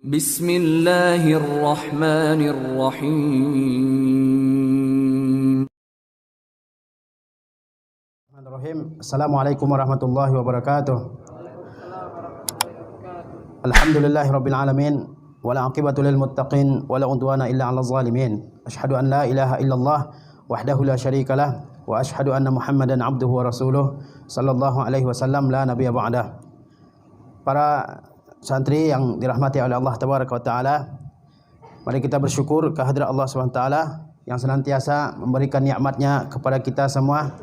Bismillahirrahmanirrahim. Assalamualaikum warahmatullahi wabarakatuh. Alhamdulillahirabbil alamin wala aqibatu lil muttaqin wala udwana illa 'alal zalimin. Asyhadu an la ilaha illallah wahdahu la syarikalah wa asyhadu anna Muhammadan 'abduhu wa rasuluh sallallahu alaihi wasallam la nabiyya ba'dah. Para santri yang dirahmati oleh Allah tabaraka wa taala, mari kita bersyukur kehadirat Allah Subhanahu wa taala yang senantiasa memberikan nikmat-Nya kepada kita semua.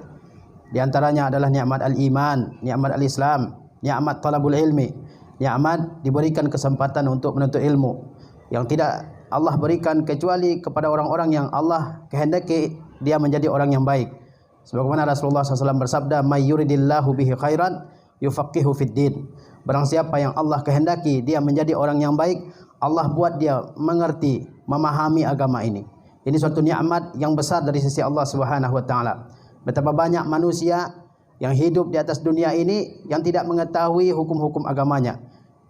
Di antaranya adalah nikmat al-iman, nikmat al-Islam, nikmat talabul ilmi, nikmat diberikan kesempatan untuk menuntut ilmu yang tidak Allah berikan kecuali kepada orang-orang yang Allah kehendaki dia menjadi orang yang baik. Sebagaimana Rasulullah SAW bersabda, "May yuridillahu bihi khairan yufaqihu fid din." Barang siapa yang Allah kehendaki dia menjadi orang yang baik, Allah buat dia mengerti, memahami agama ini. Ini suatu nikmat yang besar dari sisi Allah Subhanahu wa taala. Betapa banyak manusia yang hidup di atas dunia ini yang tidak mengetahui hukum-hukum agamanya,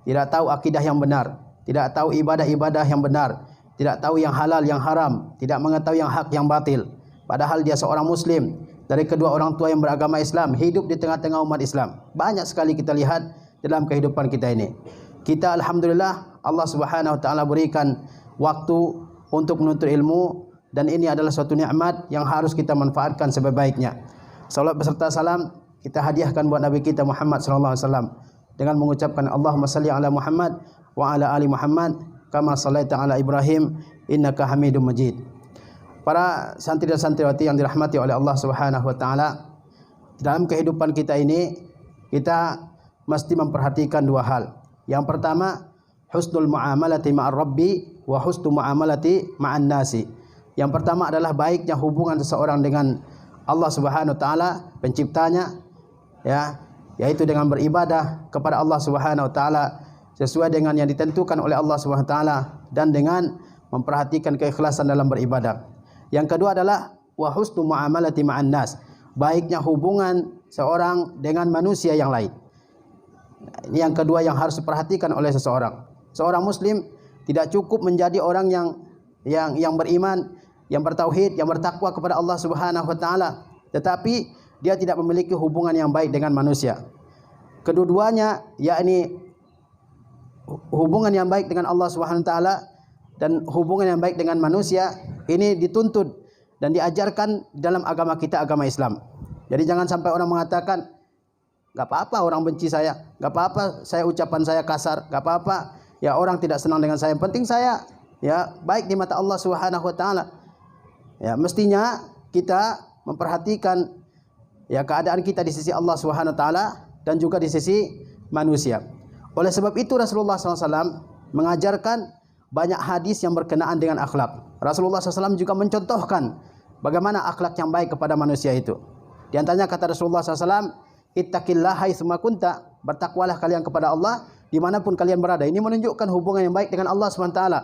tidak tahu akidah yang benar, tidak tahu ibadah-ibadah yang benar, tidak tahu yang halal yang haram, tidak mengetahui yang hak yang batil. Padahal dia seorang muslim dari kedua orang tua yang beragama Islam, hidup di tengah-tengah umat Islam. Banyak sekali kita lihat dalam kehidupan kita ini. Kita alhamdulillah Allah Subhanahu wa taala berikan waktu untuk menuntut ilmu, dan ini adalah suatu nikmat yang harus kita manfaatkan sebaik-baiknya. Salawat beserta salam kita hadiahkan buat Nabi kita Muhammad sallallahu alaihi wasallam dengan mengucapkan Allahumma salli ala Muhammad wa ala ali Muhammad kama shallaita ala Ibrahim innaka Hamidum Majid. Para santri dan santriwati yang dirahmati oleh Allah Subhanahu wa taala, dalam kehidupan kita ini kita mesti memperhatikan dua hal. Yang pertama, husnul muamalati ma'ar rabbi wa husnul muamalati ma'an nasi. Yang pertama adalah baiknya hubungan seseorang dengan Allah Subhanahu wa taala, penciptanya, ya, yaitu dengan beribadah kepada Allah Subhanahu wa taala sesuai dengan yang ditentukan oleh Allah Subhanahu wa taala dan dengan memperhatikan keikhlasan dalam beribadah. Yang kedua adalah wa husnul muamalati ma'an nas, baiknya hubungan seorang dengan manusia yang lain. Ini yang kedua yang harus diperhatikan oleh seseorang. Seorang muslim tidak cukup menjadi orang yang beriman, yang bertauhid, yang bertakwa kepada Allah Subhanahu wa taala, tetapi dia tidak memiliki hubungan yang baik dengan manusia. Kedua-duanya, yakni hubungan yang baik dengan Allah Subhanahu wa taala dan hubungan yang baik dengan manusia, ini dituntut dan diajarkan dalam agama kita, agama Islam. Jadi jangan sampai orang mengatakan, "Gak apa-apa orang benci saya, gak apa-apa saya ucapan saya kasar, gak apa-apa ya orang tidak senang dengan saya, yang penting saya ya baik di mata Allah Subhanahu wa taala." Ya, mestinya kita memperhatikan ya keadaan kita di sisi Allah Subhanahu wa taala dan juga di sisi manusia. Oleh sebab itu Rasulullah SAW mengajarkan banyak hadis yang berkenaan dengan akhlak. Rasulullah SAW juga mencontohkan bagaimana akhlak yang baik kepada manusia itu. Di antaranya kata Rasulullah SAW, "Ittaqillaha haitsuma kunta." Bertakwalah kalian kepada Allah dimanapun kalian berada. Ini menunjukkan hubungan yang baik dengan Allah Subhanahu wa taala.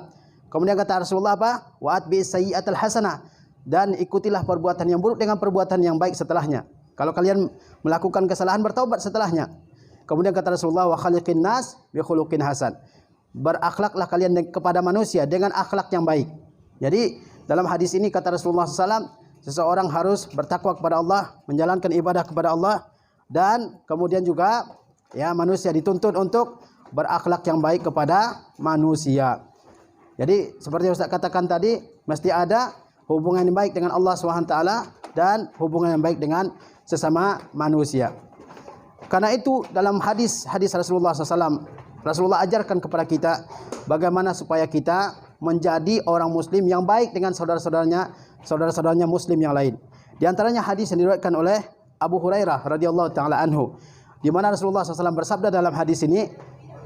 Kemudian kata Rasulullah apa? "Wa atbi'is sayyi'atal hasanah." Dan ikutilah perbuatan yang buruk dengan perbuatan yang baik setelahnya. Kalau kalian melakukan kesalahan, bertaubat setelahnya. Kemudian kata Rasulullah, "Wa khaliqin nas bi khuluqin hasan." Berakhlaklah kalian kepada manusia dengan akhlak yang baik. Jadi dalam hadis ini kata Rasulullah SAW, seseorang harus bertakwa kepada Allah, menjalankan ibadah kepada Allah, dan kemudian juga ya manusia dituntut untuk berakhlak yang baik kepada manusia. Jadi seperti yang Ustaz katakan tadi, mesti ada hubungan yang baik dengan Allah SWT dan hubungan yang baik dengan sesama manusia. Karena itu dalam hadis Rasulullah SAW, Rasulullah ajarkan kepada kita bagaimana supaya kita menjadi orang muslim yang baik dengan saudara-saudaranya muslim yang lain. Di antaranya hadis yang diriwayatkan oleh Abu Hurairah radhiyallahu taala anhu, di mana Rasulullah SAW bersabda dalam hadis ini,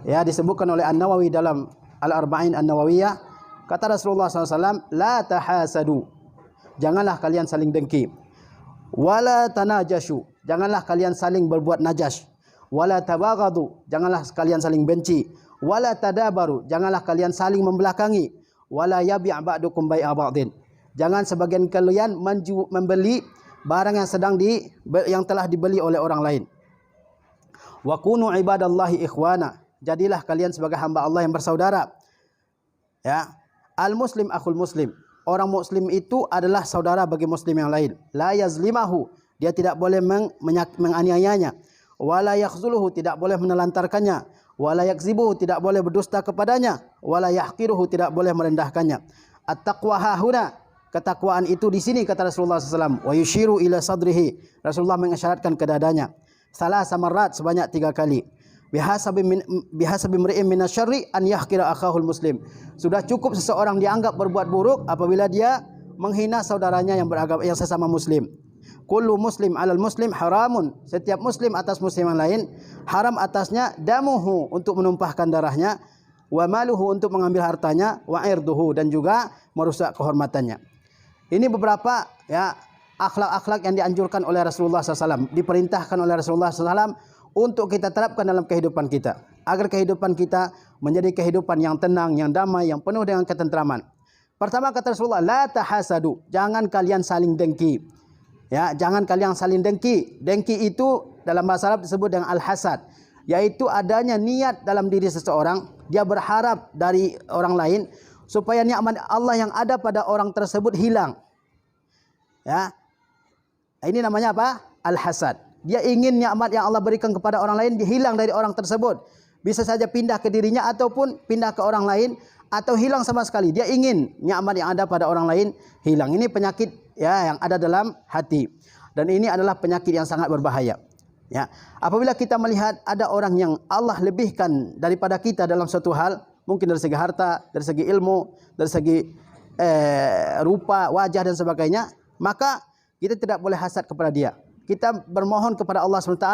ya disebutkan oleh An-Nawawi dalam Al-Arba'in An-Nawawiyah, kata Rasulullah SAW, "La tahasadu." Janganlah kalian saling dengki. "Wala tanajashu." Janganlah kalian saling berbuat najas. "Wala tabaghadu." Janganlah kalian saling benci. "Wala tadabaru." Janganlah kalian saling membelakangi. "Wala yabi' ba'dukum bai'a ba'din." Jangan sebagian kalian membeli barang yang telah dibeli oleh orang lain. "Wa kunu ibadallahi ikhwana." Jadilah kalian sebagai hamba Allah yang bersaudara. Ya, al-muslim akhul muslim. Orang muslim itu adalah saudara bagi muslim yang lain. La yazlimahu, dia tidak boleh menganiayanya. Wala yakhzuluhu, tidak boleh menelantarkannya. Wala yakzibuhu, tidak boleh berdusta kepadanya. Wala yahqiruhu, tidak boleh merendahkannya. At-taqwa hahuna, ketakwaan itu di sini kata Rasulullah SAW. Wa yushiru ila sadrihi, Rasulullah mengisyaratkan ke dadanya. Salah samarat, sebanyak 3 kali. Bihasabi mri'in minasyarri an yahqira akhahul muslim. Sudah cukup seseorang dianggap berbuat buruk apabila dia menghina saudaranya yang beragama, yang sesama muslim. Kullu muslim alal muslim haramun. Setiap muslim atas muslim yang lain haram atasnya damuhu, untuk menumpahkan darahnya, wa maluhu, untuk mengambil hartanya, wa irduhu, dan juga merusak kehormatannya. Ini beberapa ya akhlak-akhlak yang dianjurkan oleh Rasulullah SAW, diperintahkan oleh Rasulullah SAW untuk kita terapkan dalam kehidupan kita, agar kehidupan kita menjadi kehidupan yang tenang, yang damai, yang penuh dengan ketentraman. Pertama kata Rasulullah, la tahasadu, jangan kalian saling dengki. Ya, jangan kalian saling dengki. Dengki itu dalam bahasa Arab disebut dengan al-hasad, yaitu adanya niat dalam diri seseorang, dia berharap dari orang lain supaya nikmat Allah yang ada pada orang tersebut hilang. Ya. Ini namanya apa? Al-hasad. Dia ingin nikmat yang Allah berikan kepada orang lain hilang dari orang tersebut. Bisa saja pindah ke dirinya ataupun pindah ke orang lain, atau hilang sama sekali. Dia ingin nikmat yang ada pada orang lain hilang. Ini penyakit ya yang ada dalam hati. Dan ini adalah penyakit yang sangat berbahaya. Ya. Apabila kita melihat ada orang yang Allah lebihkan daripada kita dalam suatu hal, mungkin dari segi harta, dari segi ilmu, dari segi rupa, wajah dan sebagainya, maka kita tidak boleh hasad kepada dia. Kita bermohon kepada Allah SWT,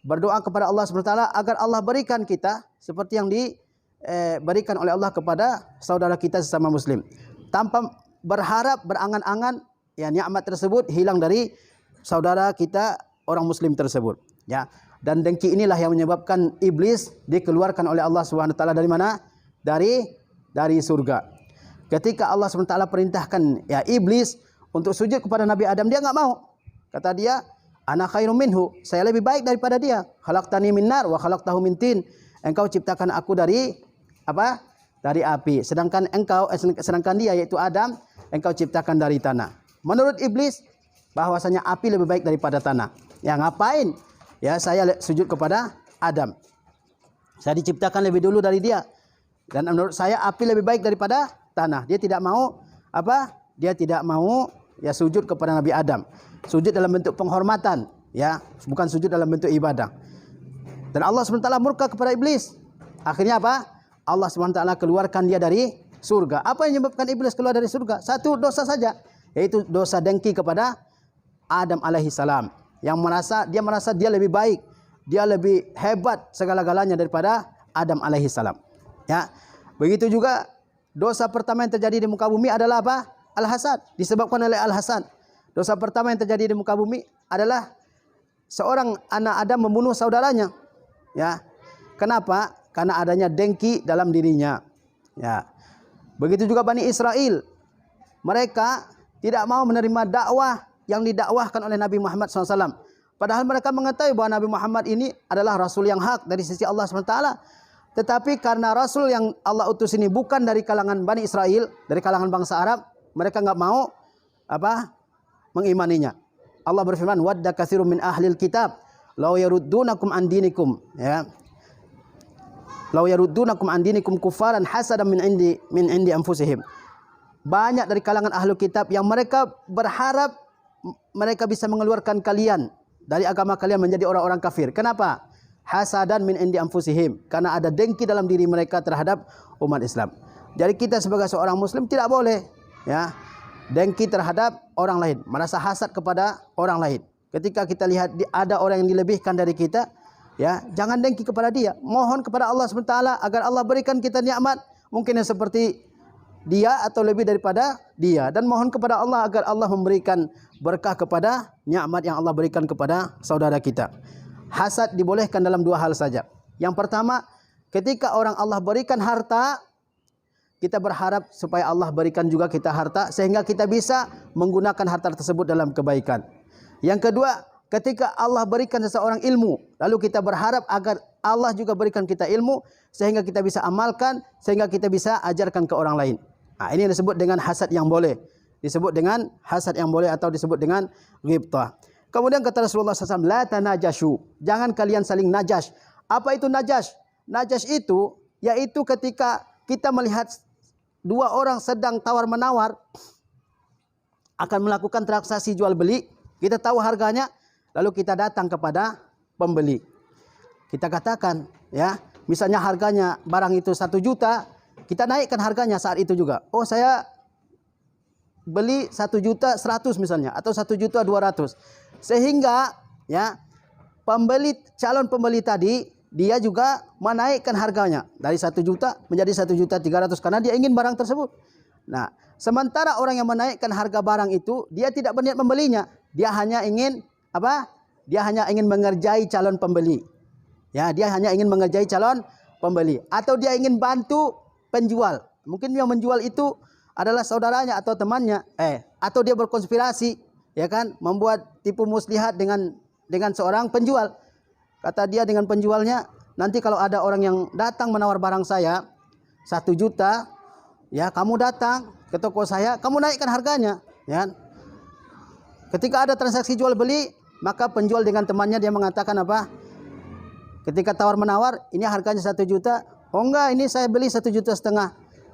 berdoa kepada Allah SWT agar Allah berikan kita seperti yang diberikan oleh Allah kepada saudara kita sesama muslim, tanpa berharap, berangan-angan ya nikmat tersebut hilang dari saudara kita orang muslim tersebut. Ya. Dan dengki inilah yang menyebabkan iblis dikeluarkan oleh Allah SWT dari mana? Dari surga. Ketika Allah SWT perintahkan ya iblis untuk sujud kepada Nabi Adam, dia enggak mau. Kata dia, ana khairum minhu, saya lebih baik daripada dia. Khalaqtani min nar wa khalaqtahu min tin. Engkau ciptakan aku dari apa? Dari api. Sedangkan dia yaitu Adam, engkau ciptakan dari tanah. Menurut iblis bahwasanya api lebih baik daripada tanah. Ya ngapain? Ya saya sujud kepada Adam. Saya diciptakan lebih dulu dari dia. Dan menurut saya api lebih baik daripada tanah. Dia tidak mau apa? Dia tidak mau ya sujud kepada Nabi Adam. Sujud dalam bentuk penghormatan, ya, bukan sujud dalam bentuk ibadah. Dan Allah SWT murka kepada iblis. Akhirnya apa? Allah SWT keluarkan dia dari surga. Apa yang menyebabkan iblis keluar dari surga? Satu dosa saja, yaitu dosa dengki kepada Adam alaihissalam. Yang merasa dia lebih baik, dia lebih hebat segala-galanya daripada Adam alaihissalam. Ya, begitu juga dosa pertama yang terjadi di muka bumi adalah apa? Al-hasad, disebabkan oleh al-hasad. Dosa pertama yang terjadi di muka bumi adalah seorang anak Adam membunuh saudaranya. Ya. Kenapa? Karena adanya dengki dalam dirinya. Ya. Begitu juga Bani Israel. Mereka tidak mau menerima dakwah yang didakwahkan oleh Nabi Muhammad SAW. Padahal mereka mengetahui bahwa Nabi Muhammad ini adalah Rasul yang hak dari sisi Allah SWT. Tetapi karena Rasul yang Allah utus ini bukan dari kalangan Bani Israel, dari kalangan bangsa Arab, mereka enggak mau apa? Mengimaninya. Allah berfirman, wadda katsirun min ahlil kitab law yaruddunakum an dinikum, ya. Law yaruddunakum an dinikum kufaran hasadan min indi anfusihim. Banyak dari kalangan ahlu kitab yang mereka berharap mereka bisa mengeluarkan kalian dari agama kalian menjadi orang-orang kafir. Kenapa? Hasadan min indi anfusihim, karena ada dengki dalam diri mereka terhadap umat Islam. Jadi kita sebagai seorang muslim tidak boleh ya dengki terhadap orang lain, merasa hasad kepada orang lain. Ketika kita lihat ada orang yang dilebihkan dari kita, ya jangan dengki kepada dia. Mohon kepada Allah SWT agar Allah berikan kita nikmat mungkin yang seperti dia atau lebih daripada dia, dan mohon kepada Allah agar Allah memberikan berkah kepada nikmat yang Allah berikan kepada saudara kita. Hasad dibolehkan dalam 2 hal saja. Yang pertama, ketika orang Allah berikan harta, kita berharap supaya Allah berikan juga kita harta sehingga kita bisa menggunakan harta tersebut dalam kebaikan. Yang kedua, ketika Allah berikan seseorang ilmu, lalu kita berharap agar Allah juga berikan kita ilmu sehingga kita bisa amalkan, sehingga kita bisa ajarkan ke orang lain. Nah, ini disebut dengan hasad yang boleh. Disebut dengan hasad yang boleh atau disebut dengan ghibtah. Kemudian kata Rasulullah SAW, la tanajashu. Jangan kalian saling najash. Apa itu najash? Najash itu yaitu ketika kita melihat dua orang sedang tawar-menawar akan melakukan transaksi jual beli, kita tahu harganya, lalu kita datang kepada pembeli. Kita katakan, ya, misalnya harganya barang itu 1 juta, kita naikkan harganya saat itu juga. Oh, saya beli 1.100.000 misalnya, atau 1.200.000. Sehingga, ya, calon pembeli tadi dia juga menaikkan harganya dari 1 juta menjadi 1.300.000 karena dia ingin barang tersebut. Nah, sementara orang yang menaikkan harga barang itu dia tidak berniat membelinya, dia hanya ingin apa? Dia hanya ingin mengerjai calon pembeli. Ya, dia hanya ingin mengerjai calon pembeli atau dia ingin bantu penjual. Mungkin yang menjual itu adalah saudaranya atau temannya, atau dia berkonspirasi, ya kan, membuat tipu muslihat dengan seorang penjual. Kata dia dengan penjualnya, nanti kalau ada orang yang datang menawar barang saya 1 juta, ya, kamu datang ke toko saya, kamu naikkan harganya, ya. Ketika ada transaksi jual beli, maka penjual dengan temannya dia mengatakan apa? Ketika tawar menawar, ini harganya 1 juta, oh enggak, ini saya beli 1,5 juta,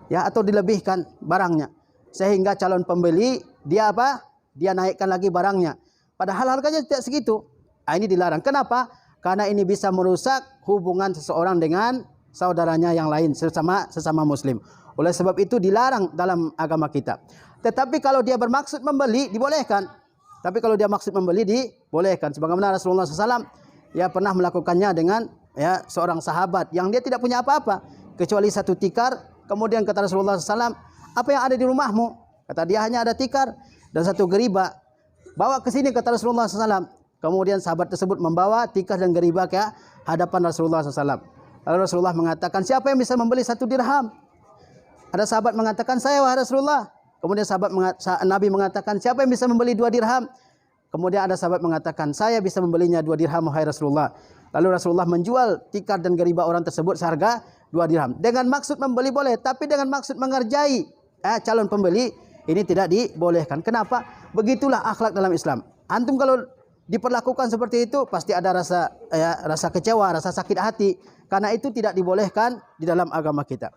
ya, atau dilebihkan barangnya, sehingga calon pembeli dia apa? Dia naikkan lagi barangnya, padahal harganya tidak segitu. Ini dilarang. Kenapa? Karena ini bisa merusak hubungan seseorang dengan saudaranya yang lain, sesama muslim. Oleh sebab itu dilarang dalam agama kita. Tetapi kalau dia bermaksud membeli, dibolehkan. Tapi kalau dia maksud membeli, dibolehkan. Sebagaimana Rasulullah SAW, ya, pernah melakukannya dengan, ya, seorang sahabat yang dia tidak punya apa-apa kecuali 1 tikar. Kemudian kata Rasulullah SAW, apa yang ada di rumahmu? Kata dia, hanya ada tikar dan 1 geriba. Bawa ke sini, kata Rasulullah SAW. Kemudian sahabat tersebut membawa tikar dan geriba ke hadapan Rasulullah SAW. Lalu Rasulullah mengatakan, siapa yang bisa membeli 1 dirham? Ada sahabat mengatakan, saya wahai Rasulullah. Kemudian Nabi mengatakan, siapa yang bisa membeli 2 dirham? Kemudian ada sahabat mengatakan, saya bisa membelinya 2 dirham wahai Rasulullah. Lalu Rasulullah menjual tikar dan geriba orang tersebut seharga 2 dirham. Dengan maksud membeli boleh, tapi dengan maksud mengerjai calon pembeli, ini tidak dibolehkan. Kenapa? Begitulah akhlak dalam Islam. Antum kalau diperlakukan seperti itu, pasti ada rasa kecewa, rasa sakit hati. Karena itu tidak dibolehkan di dalam agama kita.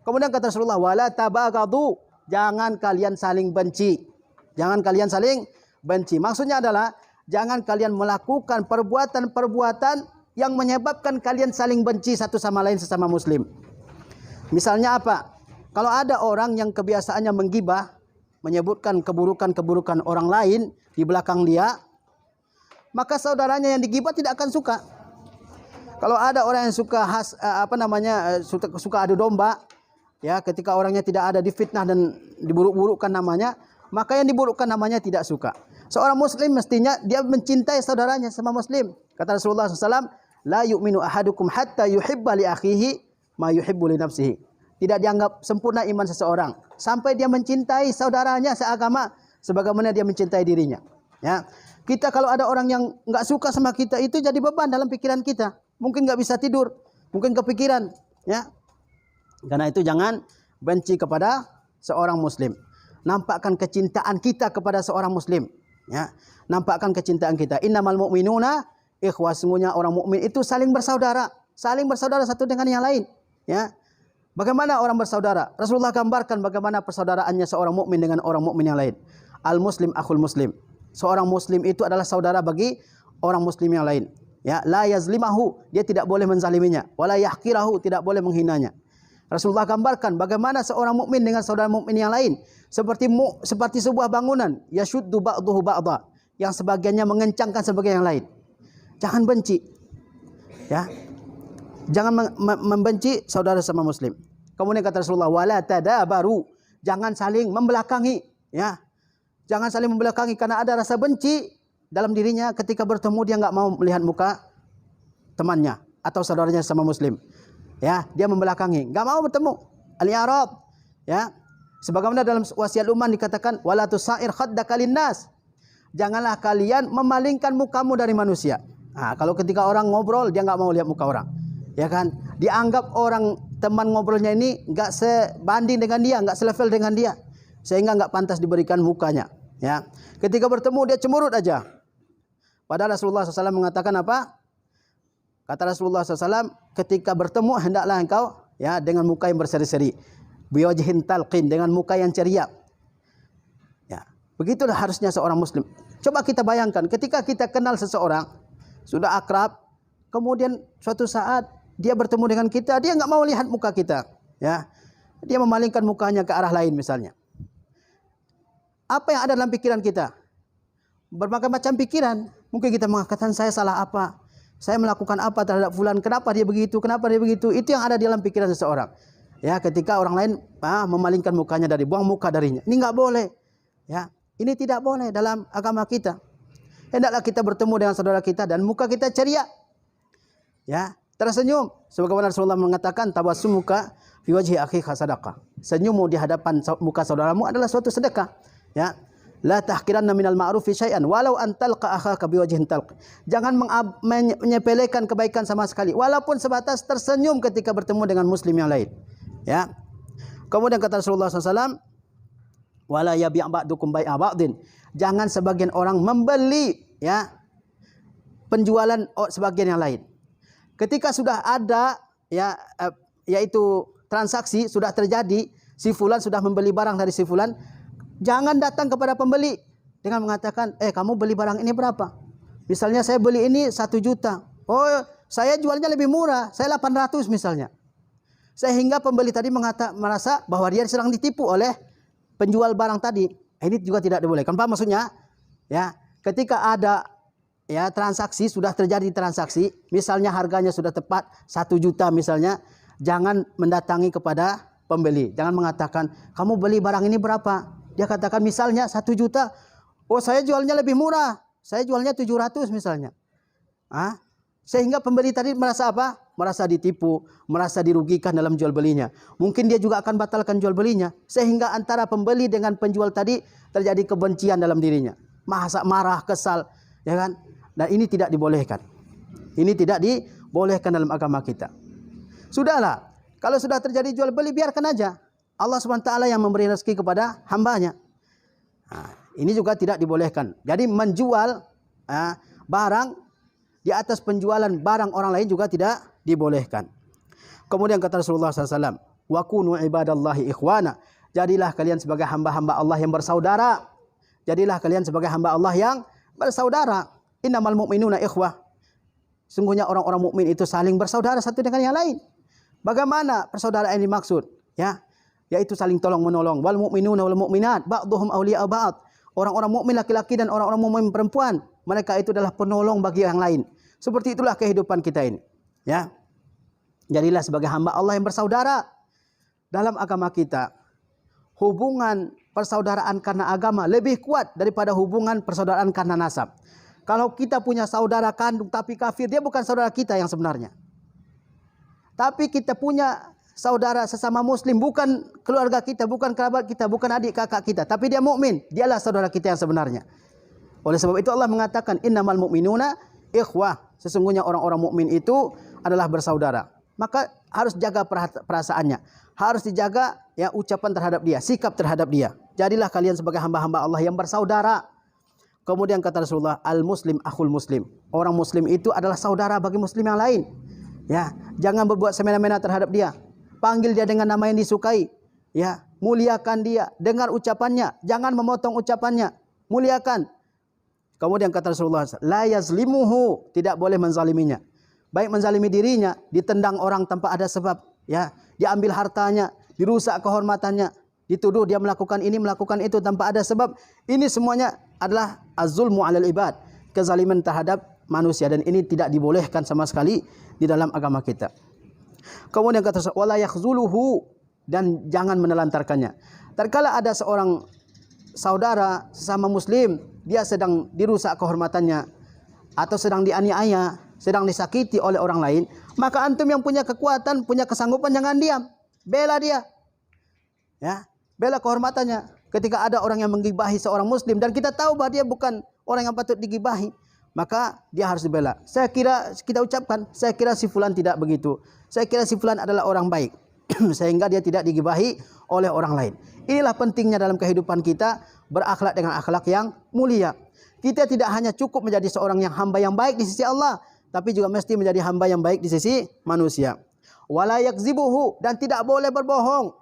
Kemudian kata Rasulullah, wala tabaghadu, jangan kalian saling benci. Jangan kalian saling benci. Maksudnya adalah jangan kalian melakukan perbuatan-perbuatan yang menyebabkan kalian saling benci satu sama lain sesama muslim. Misalnya apa? Kalau ada orang yang kebiasaannya menggibah, menyebutkan keburukan-keburukan orang lain di belakang dia, maka saudaranya yang digibah tidak akan suka. Kalau ada orang yang suka suka adu domba, ya, ketika orangnya tidak ada difitnah dan diburuk-burukkan namanya, maka yang diburukkan namanya tidak suka. Seorang muslim mestinya dia mencintai saudaranya sama muslim. Kata Rasulullah SAW, la yu'minu ahadukum hatta yuhibba li akhihi ma yuhibbu li nafsihi. Tidak dianggap sempurna iman seseorang sampai dia mencintai saudaranya seagama sebagaimana dia mencintai dirinya. Ya, kita kalau ada orang yang enggak suka sama kita, itu jadi beban dalam pikiran kita. Mungkin enggak bisa tidur, mungkin kepikiran, ya. Karena itu jangan benci kepada seorang muslim. Nampakkan kecintaan kita kepada seorang muslim, ya. Nampakkan kecintaan kita. Innamal mu'minuna ikhwah, sesungguhnya orang mukmin itu saling bersaudara satu dengan yang lain, ya. Bagaimana orang bersaudara? Rasulullah gambarkan bagaimana persaudaraannya seorang mukmin dengan orang mukmin yang lain. Al muslim akhul muslim. Seorang muslim itu adalah saudara bagi orang muslim yang lain. Ya, la yazlimahu, dia tidak boleh menzaliminya, wala yahqirahu, tidak boleh menghinanya. Rasulullah gambarkan bagaimana seorang mukmin dengan saudara mukmin yang lain seperti sebuah bangunan, yashuddu ba'duhu ba'dha, yang sebagiannya mengencangkan sebagian yang lain. Jangan benci. Ya. Jangan membenci saudara sama muslim. Kemudian kata Rasulullah, wala tadabaru, jangan saling membelakangi, ya. Jangan saling membelakangi karena ada rasa benci dalam dirinya ketika bertemu dia enggak mau melihat muka temannya atau saudaranya sama muslim. Ya, dia membelakangi, enggak mau bertemu. Al-i'rad, ya. Sebagaimana dalam wasiat Luqman dikatakan, wala tusair khaddaka linnas. janganlah kalian memalingkan mukamu dari manusia. Nah, kalau ketika orang ngobrol dia nggak mau lihat muka orang, ya kan? Dianggap orang teman ngobrolnya ini nggak sebanding dengan dia, nggak selevel dengan dia, sehingga nggak pantas diberikan mukanya. Ya, ketika bertemu dia cemberut aja. Padahal Rasulullah SAW mengatakan apa? Kata Rasulullah SAW, ketika bertemu hendaklah engkau ya dengan muka yang berseri-seri, biwajhin talqin, dengan muka yang ceria. Ya, begitulah harusnya seorang muslim. Coba kita bayangkan ketika kita kenal seseorang, sudah akrab, kemudian suatu saat dia bertemu dengan kita, dia nggak mau lihat muka kita, ya. Dia memalingkan mukanya ke arah lain misalnya. Apa yang ada dalam pikiran kita? Bermacam-macam pikiran. Mungkin kita mengatakan saya salah apa? Saya melakukan apa terhadap fulan? Kenapa dia begitu? Kenapa dia begitu? Itu yang ada di dalam pikiran seseorang. Ya, ketika orang lain memalingkan mukanya dari, buang muka darinya. Ini nggak boleh. Ya, ini tidak boleh dalam agama kita. Hendaklah kita bertemu dengan saudara kita dan muka kita ceria. Ya, tersenyum. Sebagaimana Rasulullah mengatakan, tabassumuka fi wajhi akhika sadaqah. Senyummu di hadapan muka saudaramu adalah suatu sedekah. Ya. La tahqiranna minal ma'rufi syai'an walau an talqa akhaka biwajhin talq. Jangan menyepelekan kebaikan sama sekali walaupun sebatas tersenyum ketika bertemu dengan muslim yang lain. Ya. Kemudian kata Rasulullah SAW, wala yabi' ba'dukum bai'a ba'din. Jangan sebagian orang membeli ya penjualan sebagian yang lain. Ketika sudah ada ya yaitu transaksi sudah terjadi, si fulan sudah membeli barang dari si fulan, jangan datang kepada pembeli dengan mengatakan, kamu beli barang ini berapa? Misalnya saya beli ini 1 juta. Oh, saya jualnya lebih murah, saya 800 misalnya. Sehingga pembeli tadi merasa bahwa dia sedang ditipu oleh penjual barang tadi. Ini juga tidak dibolehkan. Paham maksudnya? Ya, ketika ada ya transaksi, sudah terjadi transaksi, misalnya harganya sudah tepat 1 juta misalnya, jangan mendatangi kepada pembeli. Jangan mengatakan, kamu beli barang ini berapa? Dia katakan misalnya 1 juta. Oh, saya jualnya lebih murah. Saya jualnya 700 misalnya. Sehingga pembeli tadi merasa apa? Merasa ditipu, merasa dirugikan dalam jual belinya. Mungkin dia juga akan batalkan jual belinya. Sehingga antara pembeli dengan penjual tadi terjadi kebencian dalam dirinya. Marah, kesal. Ya kan? Dan ini tidak dibolehkan. Ini tidak dibolehkan dalam agama kita. Sudahlah. Kalau sudah terjadi jual beli, biarkan aja. Allah SWT yang memberi rezeki kepada hambanya. Nah, ini juga tidak dibolehkan. Jadi menjual barang di atas penjualan barang orang lain juga tidak dibolehkan. Kemudian kata Rasulullah SAW, wa kunu ibadallahi ikhwana. Jadilah kalian sebagai hamba-hamba Allah yang bersaudara. Jadilah kalian sebagai hamba Allah yang bersaudara. Innamal mu'minuna ikhwah. Sungguhnya orang-orang mukmin itu saling bersaudara satu dengan yang lain. Bagaimana persaudaraan ini dimaksud? Ya, yaitu saling tolong menolong. Wal mu'minuna wal mu'minat ba'dhuhum awliya'u ba'd. Orang-orang mukmin laki-laki dan orang-orang mukmin perempuan, mereka itu adalah penolong bagi yang lain. Seperti itulah kehidupan kita ini. Ya. Jadilah sebagai hamba Allah yang bersaudara. Dalam agama kita, hubungan persaudaraan karena agama lebih kuat daripada hubungan persaudaraan karena nasab. Kalau kita punya saudara kandung tapi kafir, dia bukan saudara kita yang sebenarnya. Tapi kita punya saudara sesama muslim, bukan keluarga kita, bukan kerabat kita, bukan adik kakak kita, tapi dia mukmin, dialah saudara kita yang sebenarnya. Oleh sebab itu Allah mengatakan innamal mu'minuna ikhwah. Sesungguhnya orang-orang mukmin itu adalah bersaudara. Maka harus jaga perasaannya, harus dijaga ya ucapan terhadap dia, sikap terhadap dia. Jadilah kalian sebagai hamba-hamba Allah yang bersaudara. Kemudian kata Rasulullah, al-muslim akhul muslim. Orang muslim itu adalah saudara bagi muslim yang lain. Ya, jangan berbuat semena-mena terhadap dia. Panggil dia dengan nama yang disukai. Ya, muliakan dia, dengar ucapannya, jangan memotong ucapannya, muliakan. Kemudian kata Rasulullah, la yazlimuhu, tidak boleh menzaliminya. Baik menzalimi dirinya, ditendang orang tanpa ada sebab, ya, diambil hartanya, dirusak kehormatannya, dituduh dia melakukan ini, melakukan itu tanpa ada sebab. Ini semuanya adalah az-zulmu 'alal ibad, kezaliman terhadap manusia, dan ini tidak dibolehkan sama sekali di dalam agama kita. Kemudian kata wala yakhzuluhu, dan jangan menelantarkannya. Terkala ada seorang saudara sesama muslim, dia sedang dirusak kehormatannya atau sedang dianiaya, sedang disakiti oleh orang lain, maka antum yang punya kekuatan, punya kesanggupan, jangan diam, bela dia. Ya, bela kehormatannya. Ketika ada orang yang menggibahi seorang muslim dan kita tahu bahwa dia bukan orang yang patut digibahi, maka dia harus dibela. Saya kira kita ucapkan, saya kira si fulan tidak begitu. Saya kira si fulan adalah orang baik sehingga dia tidak digibahi oleh orang lain. Inilah pentingnya dalam kehidupan kita berakhlak dengan akhlak yang mulia. Kita tidak hanya cukup menjadi seorang yang hamba yang baik di sisi Allah, tapi juga mesti menjadi hamba yang baik di sisi manusia. Wala yakzibuhu, dan tidak boleh berbohong.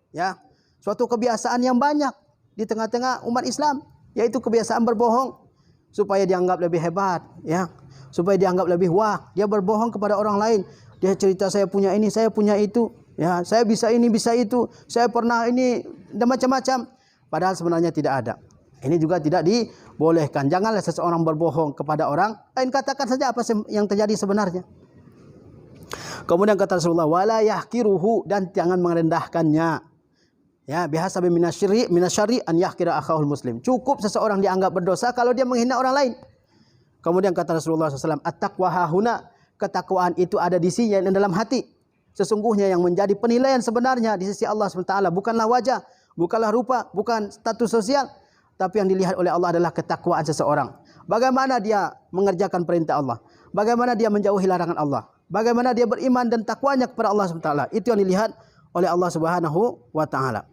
Ya, suatu kebiasaan yang banyak di tengah-tengah umat Islam, yaitu kebiasaan berbohong supaya dianggap lebih hebat, ya, supaya dianggap lebih wah. Dia berbohong kepada orang lain. Dia cerita saya punya ini, saya punya itu, ya, saya bisa ini, bisa itu, saya pernah ini, dan macam-macam. Padahal sebenarnya tidak ada. Ini juga tidak dibolehkan. Janganlah seseorang berbohong kepada orang lain. Katakan saja apa yang terjadi sebenarnya. Kemudian kata Rasulullah, wala yahkiruhu, dan jangan merendahkannya. Ya, bihasabi minasyari an yahkira akhahul muslim. Cukup seseorang dianggap berdosa kalau dia menghina orang lain. Kemudian kata Rasulullah SAW, at-taqwa hahuna, ketakwaan itu ada di sini dalam hati. Sesungguhnya yang menjadi penilaian sebenarnya di sisi Allah SWT bukanlah wajah, bukanlah rupa, bukan status sosial, tapi yang dilihat oleh Allah adalah ketakwaan seseorang. Bagaimana dia mengerjakan perintah Allah, bagaimana dia menjauhi larangan Allah, bagaimana dia beriman dan takwanya kepada Allah SWT. Itu yang dilihat oleh Allah Subhanahu wa taala.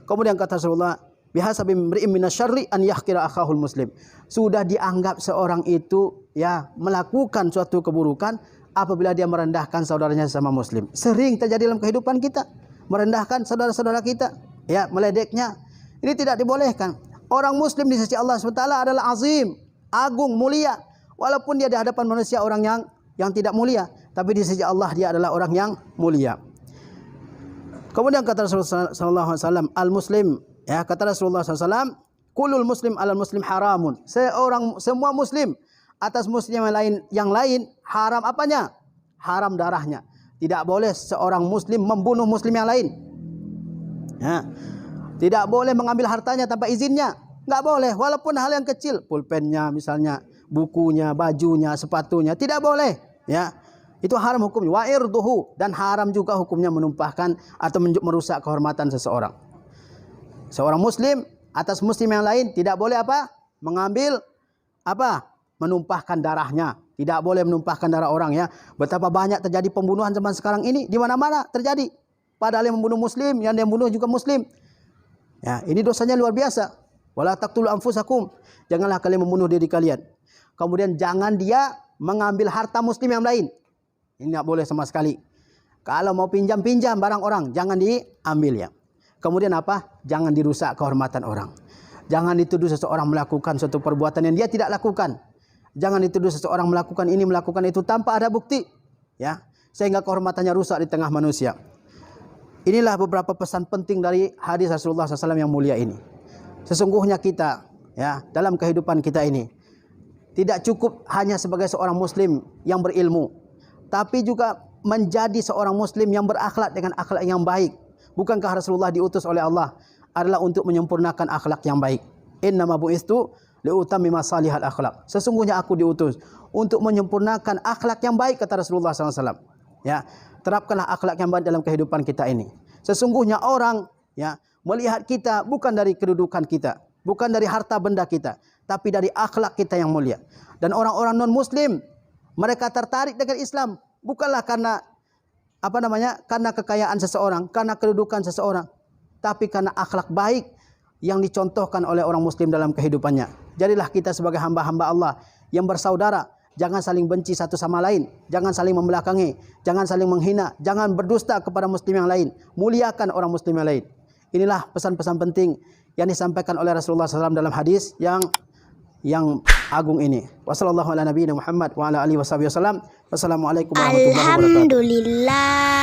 Kemudian kata Rasulullah, bihasabi imri'in minasyarri an yahkira akhahul muslim. Sudah dianggap seorang itu ya melakukan suatu keburukan apabila dia merendahkan saudaranya sesama muslim. Sering terjadi dalam kehidupan kita, merendahkan saudara-saudara kita, ya, meledeknya. Ini tidak dibolehkan. Orang muslim di sisi Allah SWT adalah azim, agung, mulia. Walaupun dia di hadapan manusia orang yang tidak mulia, tapi di sisi Allah dia adalah orang yang mulia. Kemudian kata Rasulullah SAW, al-muslim, ya, kata Rasulullah SAW, kulul muslim alal muslim haramun. Semua muslim atas muslim yang lain haram apanya? Haram darahnya. Tidak boleh seorang muslim membunuh muslim yang lain. Ya. Tidak boleh mengambil hartanya tanpa izinnya. Enggak boleh, walaupun hal yang kecil, pulpennya misalnya, bukunya, bajunya, sepatunya, tidak boleh, ya. Itu haram hukumnya. Wa irduhu, dan haram juga hukumnya menumpahkan atau merusak kehormatan seseorang. Seorang muslim atas muslim yang lain tidak boleh apa? Mengambil apa? Menumpahkan darahnya. Tidak boleh menumpahkan darah orang, ya. Betapa banyak terjadi pembunuhan zaman sekarang ini, di mana-mana terjadi. Padahal yang membunuh muslim, yang dia membunuh juga muslim. Ya, ini dosanya luar biasa. Wala taqtulu anfusakum. Janganlah kalian membunuh diri kalian. Kemudian jangan dia mengambil harta muslim yang lain. Ini tidak boleh sama sekali. Kalau mau pinjam-pinjam barang orang, jangan diambil, ya. Kemudian apa? Jangan dirusak kehormatan orang. Jangan dituduh seseorang melakukan suatu perbuatan yang dia tidak lakukan. Jangan dituduh seseorang melakukan ini, melakukan itu tanpa ada bukti, ya. Sehingga kehormatannya rusak di tengah manusia. Inilah beberapa pesan penting dari hadis Rasulullah SAW yang mulia ini. Sesungguhnya kita, ya, dalam kehidupan kita ini tidak cukup hanya sebagai seorang muslim yang berilmu, tapi juga menjadi seorang muslim yang berakhlak dengan akhlak yang baik. Bukankah Rasulullah diutus oleh Allah adalah untuk menyempurnakan akhlak yang baik? Innama bu'istu liutammima salihal akhlak. Sesungguhnya aku diutus untuk menyempurnakan akhlak yang baik, kata Rasulullah SAW. Ya, terapkanlah akhlak yang baik dalam kehidupan kita ini. Sesungguhnya orang, ya, melihat kita bukan dari kedudukan kita, bukan dari harta benda kita, tapi dari akhlak kita yang mulia. Dan orang-orang non-muslim, mereka tertarik dengan Islam bukanlah karena karena kekayaan seseorang, karena kedudukan seseorang, tapi karena akhlak baik yang dicontohkan oleh orang muslim dalam kehidupannya. Jadilah kita sebagai hamba-hamba Allah yang bersaudara, jangan saling benci satu sama lain, jangan saling membelakangi, jangan saling menghina, jangan berdusta kepada muslim yang lain, muliakan orang muslim yang lain. Inilah pesan-pesan penting yang disampaikan oleh Rasulullah SAW dalam hadis yang agung ini. Wassallallahu ala nabiyina Muhammad wa ala alihi wasallam. Wassalamualaikum warahmatullahi wabarakatuh. Alhamdulillah.